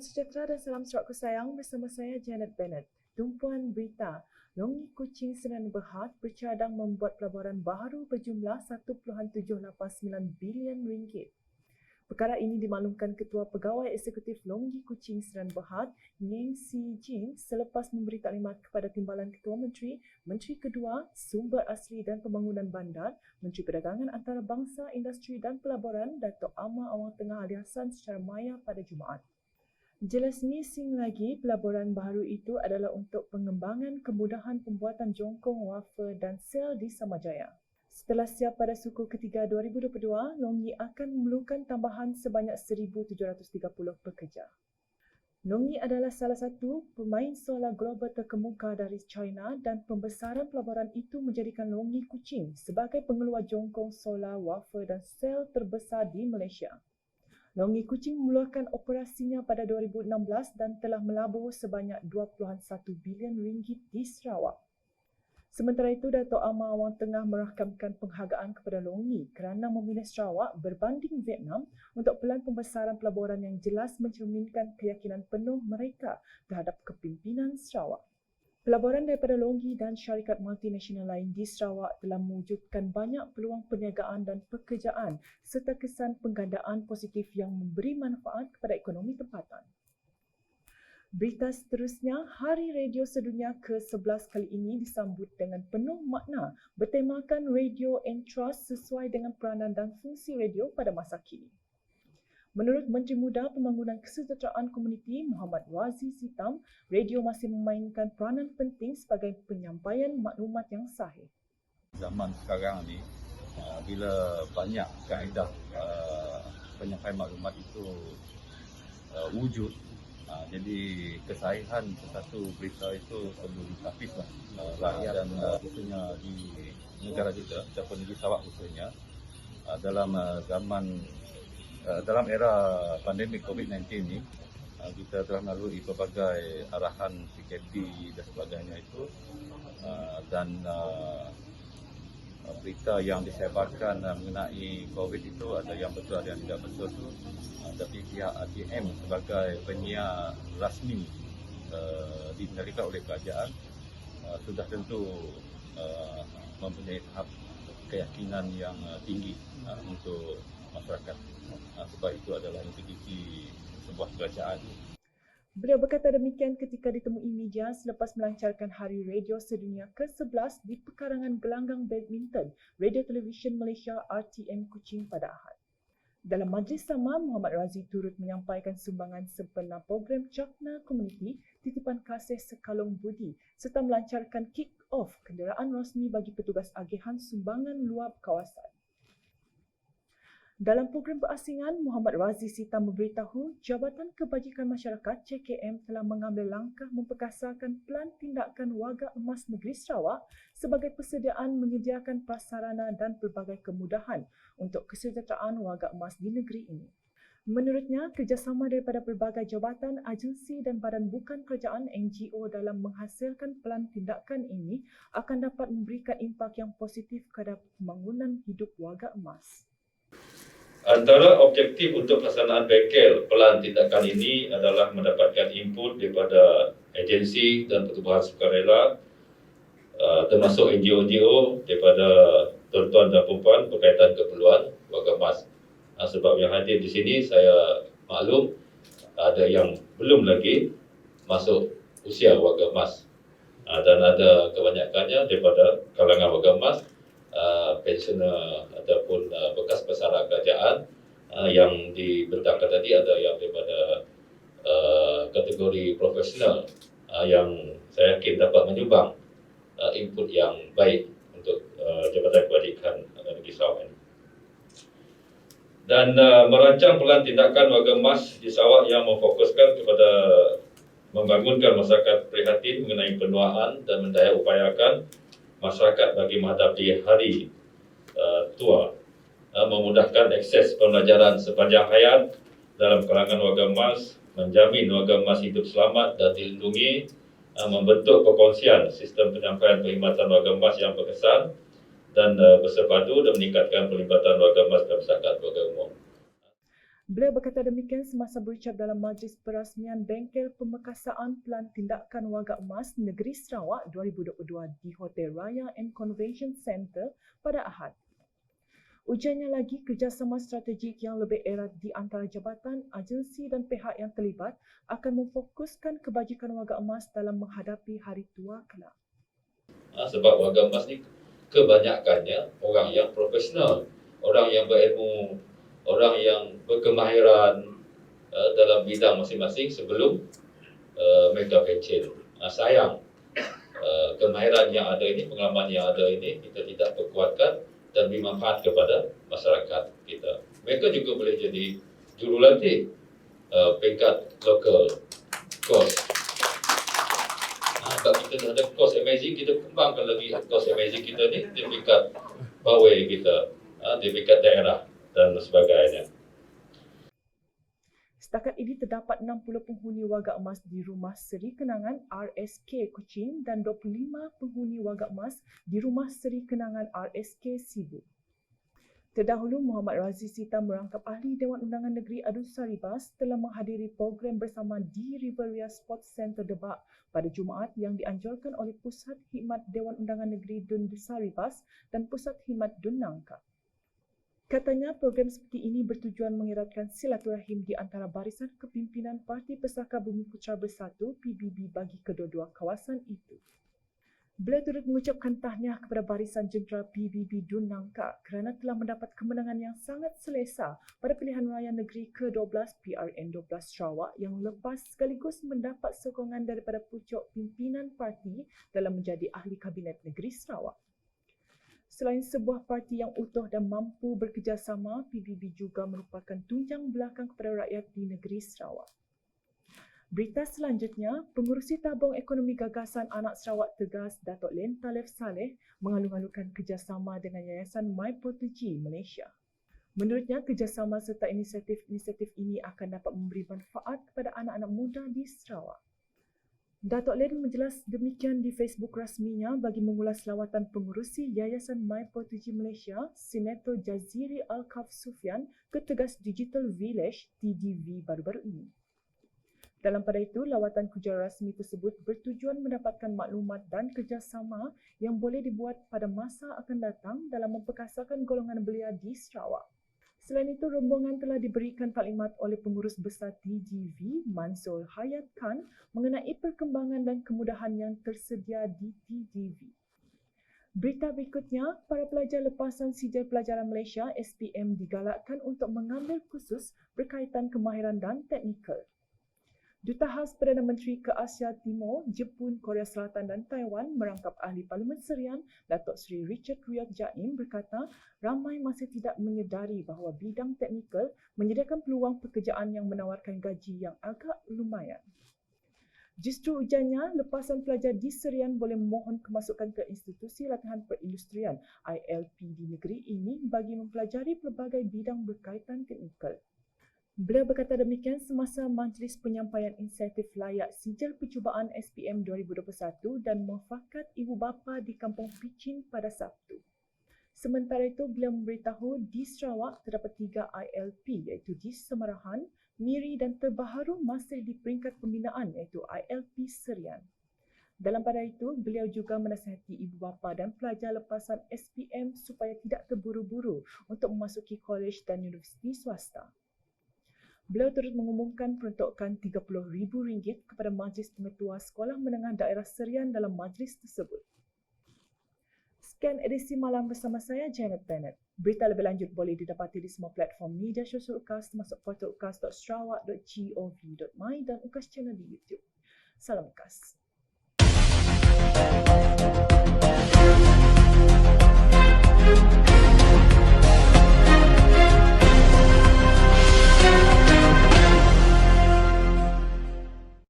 sejahtera dan salam seratku sayang, bersama saya Janet Bennett. Tumpuan berita, Longi Kuching Sdn Bhd bercadang membuat pelaburan baru berjumlah 1.789 bilion ringgit. Perkara ini dimaklumkan Ketua Pegawai Eksekutif Longi Kuching Sdn Bhd, Ngeng Si Jin, selepas memberi taklimat kepada Timbalan Ketua Menteri, Menteri Kedua, Sumber Asli dan Pembangunan Bandar, Menteri Perdagangan Antarabangsa, Industri dan Pelaburan, Datuk Amar Awang Tengah Aliasan secara maya pada Jumaat. Jelas mising lagi, pelaburan baru itu adalah untuk pengembangan kemudahan pembuatan jongkong, wafer dan sel di Samajaya. Setelah siap pada suku ketiga 2022, Longi akan memerlukan tambahan sebanyak 1,730 pekerja. Longi adalah salah satu pemain solar global terkemuka dari China dan pembesaran pelaburan itu menjadikan Longi Kuching sebagai pengeluar jongkong solar, wafer dan sel terbesar di Malaysia. Longi Kuching memulakan operasinya pada 2016 dan telah melabur sebanyak 2.1 bilion ringgit di Sarawak. Sementara itu, Datuk Amar Awang Tengah merakamkan penghargaan kepada Longi kerana memilih Sarawak berbanding Vietnam untuk pelan pembesaran pelaburan yang jelas mencerminkan keyakinan penuh mereka terhadap kepimpinan Sarawak. Pelaburan daripada Longi dan syarikat multinasional lain di Sarawak telah mewujudkan banyak peluang perniagaan dan pekerjaan serta kesan penggandaan positif yang memberi manfaat kepada ekonomi tempatan. Berita seterusnya, Hari Radio Sedunia ke-11 kali ini disambut dengan penuh makna bertemakan Radio and Trust sesuai dengan peranan dan fungsi radio pada masa kini. Menurut Menteri Muda Pembangunan Kesejahteraan Komuniti Muhammad Razi Sitam, radio masih memainkan peranan penting sebagai penyampaian maklumat yang sahih. Zaman sekarang ni, bila banyak kaedah penyampaian maklumat itu wujud, jadi kesahihan satu berita itu perlu ditapislah rakyat dan khususnya di negara kita ataupun di Sarawak khususnya dalam dalam era pandemik COVID-19 ini, kita telah melalui pelbagai arahan PKP dan sebagainya itu, dan berita yang disebarkan mengenai COVID itu ada yang betul, ada yang tidak betul. Tapi pihak RTM sebagai penyiar rasmi dikendalikan oleh kerajaan sudah tentu mempunyai tahap keyakinan yang tinggi untuk masyarakat. Sebab itu adalah integriti sebuah kerajaan. Beliau berkata demikian ketika ditemui media selepas melancarkan Hari Radio Sedunia ke-11 di pekarangan gelanggang badminton Radio Television Malaysia RTM Kuching pada Ahad. Dalam majlis sama, Muhammad Razi turut menyampaikan sumbangan sempena program Cakna Komuniti Titipan Kasih Sekalung Budi serta melancarkan kick-off kenderaan rasmi bagi petugas agihan sumbangan luar kawasan. Dalam program berasingan, Muhammad Razi Sitam memberitahu Jabatan Kebajikan Masyarakat JKM telah mengambil langkah memperkasarkan Pelan Tindakan Warga Emas Negeri Sarawak sebagai persediaan menyediakan prasarana dan pelbagai kemudahan untuk kesejahteraan warga emas di negeri ini. Menurutnya, kerjasama daripada pelbagai jabatan, agensi dan badan bukan kerajaan NGO dalam menghasilkan pelan tindakan ini akan dapat memberikan impak yang positif kepada pembangunan hidup warga emas. Antara objektif untuk pelaksanaan bengkel pelan tindakan ini adalah mendapatkan input daripada agensi dan pertubuhan sukarela, termasuk NGO-NGO daripada tuan-tuan dan puan berkaitan keperluan warga emas. Sebab yang hadir di sini saya maklum ada yang belum lagi masuk usia warga emas, dan ada kebanyakannya daripada kalangan warga emas, pensioner ataupun bekas pesara kerajaan yang dibentangkan tadi, ada yang daripada kategori profesional yang saya yakin dapat menyumbang input yang baik untuk Jabatan Kebajikan Negeri Sarawak ini. Dan merancang pelan tindakan warga emas di Sarawak yang memfokuskan kepada membangunkan masyarakat prihatin mengenai penuaan dan mendaya upayakan masyarakat bagi menghadapi hari tua, memudahkan akses pembelajaran sepanjang hayat dalam kalangan warga emas, menjamin warga emas hidup selamat dan dilindungi, membentuk perkongsian sistem penyampaian perkhidmatan warga emas yang berkesan dan bersepadu dan meningkatkan pelibatan warga emas dalam masyarakat warga umum. Beliau berkata demikian semasa berucap dalam majlis perasmian Bengkel Pemekasaan Pelan Tindakan Warga Emas Negeri Sarawak 2022 di Hotel Raya and Convention Centre pada Ahad. Ujarnya lagi, kerjasama strategik yang lebih erat di antara jabatan, agensi dan pihak yang terlibat akan memfokuskan kebajikan warga emas dalam menghadapi hari tua kelak. Sebab warga emas ni kebanyakannya orang yang profesional, orang yang berilmu, orang yang berkemahiran dalam bidang masing-masing sebelum mereka pencen. Sayang, kemahiran yang ada ini, pengalaman yang ada ini kita tidak perkuatkan dan beri manfaat kepada masyarakat kita. Mereka juga boleh jadi jurulatih peringkat lokal course. Sebab kita dah ada course amazing, kita kembangkan lagi course amazing kita ni di peringkat bawah kita, di peringkat daerah dan sebagainya. Setakat ini terdapat 60 penghuni warga emas di Rumah Seri Kenangan RSK Kuching dan 25 penghuni warga emas di Rumah Seri Kenangan RSK Sibu. Terdahulu, Muhammad Razi Sita merangkap ahli Dewan Undangan Negeri Adun Saribas telah menghadiri program bersama di Riveria Sports Centre Debak pada Jumaat yang dianjurkan oleh Pusat Khidmat Dewan Undangan Negeri Dun Saribas dan Pusat Khidmat Dun Nangka. Katanya, program seperti ini bertujuan mengeratkan silaturahim di antara barisan kepimpinan Parti Pesaka Bumi Putra Bersatu PBB bagi kedua-dua kawasan itu. Beliau turut mengucapkan tahniah kepada barisan jentera PBB Dun Nangka kerana telah mendapat kemenangan yang sangat selesa pada pilihan raya negeri ke-12 PRN 12 Sarawak yang lepas sekaligus mendapat sokongan daripada pucuk pimpinan parti dalam menjadi ahli Kabinet Negeri Sarawak. Selain sebuah parti yang utuh dan mampu bekerjasama, PBB juga merupakan tunjang belakang kepada rakyat di negeri Sarawak. Berita selanjutnya, Pengerusi Tabung Ekonomi Gagasan Anak Sarawak Tegas, Datuk Len Talef Saleh mengalu-alukan kerjasama dengan Yayasan MyPortugi Malaysia. Menurutnya, kerjasama serta inisiatif-inisiatif ini akan dapat memberi manfaat kepada anak-anak muda di Sarawak. Datuk Len menjelas demikian di Facebook rasminya bagi mengulas lawatan pengerusi Yayasan MyPortugi Malaysia, Senator Jaziri Al-Kaf Sufian ke Tegas Digital Village TDV baru-baru ini. Dalam pada itu, lawatan kujar rasmi tersebut bertujuan mendapatkan maklumat dan kerjasama yang boleh dibuat pada masa akan datang dalam memperkasakan golongan belia di Sarawak. Selain itu, rombongan telah diberikan taklimat oleh Pengurus Besar TGV, Mansur Hayat Khan, mengenai perkembangan dan kemudahan yang tersedia di TGV. Berita berikutnya, para pelajar lepasan Sijil Pelajaran Malaysia SPM digalakkan untuk mengambil kursus berkaitan kemahiran dan teknikal. Duta Khas Perdana Menteri ke Asia Timur, Jepun, Korea Selatan dan Taiwan merangkap ahli Parlimen Serian Datuk Seri Richard Riyad Jaim berkata ramai masih tidak menyedari bahawa bidang teknikal menyediakan peluang pekerjaan yang menawarkan gaji yang agak lumayan. Justru ujarnya, lepasan pelajar di Serian boleh memohon kemasukan ke Institusi Latihan Perindustrian ILP di negeri ini bagi mempelajari pelbagai bidang berkaitan teknikal. Beliau berkata demikian semasa majlis penyampaian insentif layak sijil percubaan SPM 2021 dan muafakat ibu bapa di Kampung Pichin pada Sabtu. Sementara itu, beliau memberitahu di Sarawak terdapat 3 ILP iaitu di Semarahan, Miri dan terbaharu masih di peringkat pembinaan iaitu ILP Serian. Dalam pada itu, beliau juga menasihati ibu bapa dan pelajar lepasan SPM supaya tidak terburu-buru untuk memasuki kolej dan universiti swasta. Beliau turut mengumumkan peruntukan RM30,000 kepada Majlis Pengetua Sekolah Menengah Daerah Serian dalam majlis tersebut. Sekian edisi malam bersama saya, Janet Bennett. Berita lebih lanjut boleh didapati di semua platform media sosial UKAS termasuk portal ukas.sarawak.gov.my dan UKAS channel di YouTube. Salam UKAS.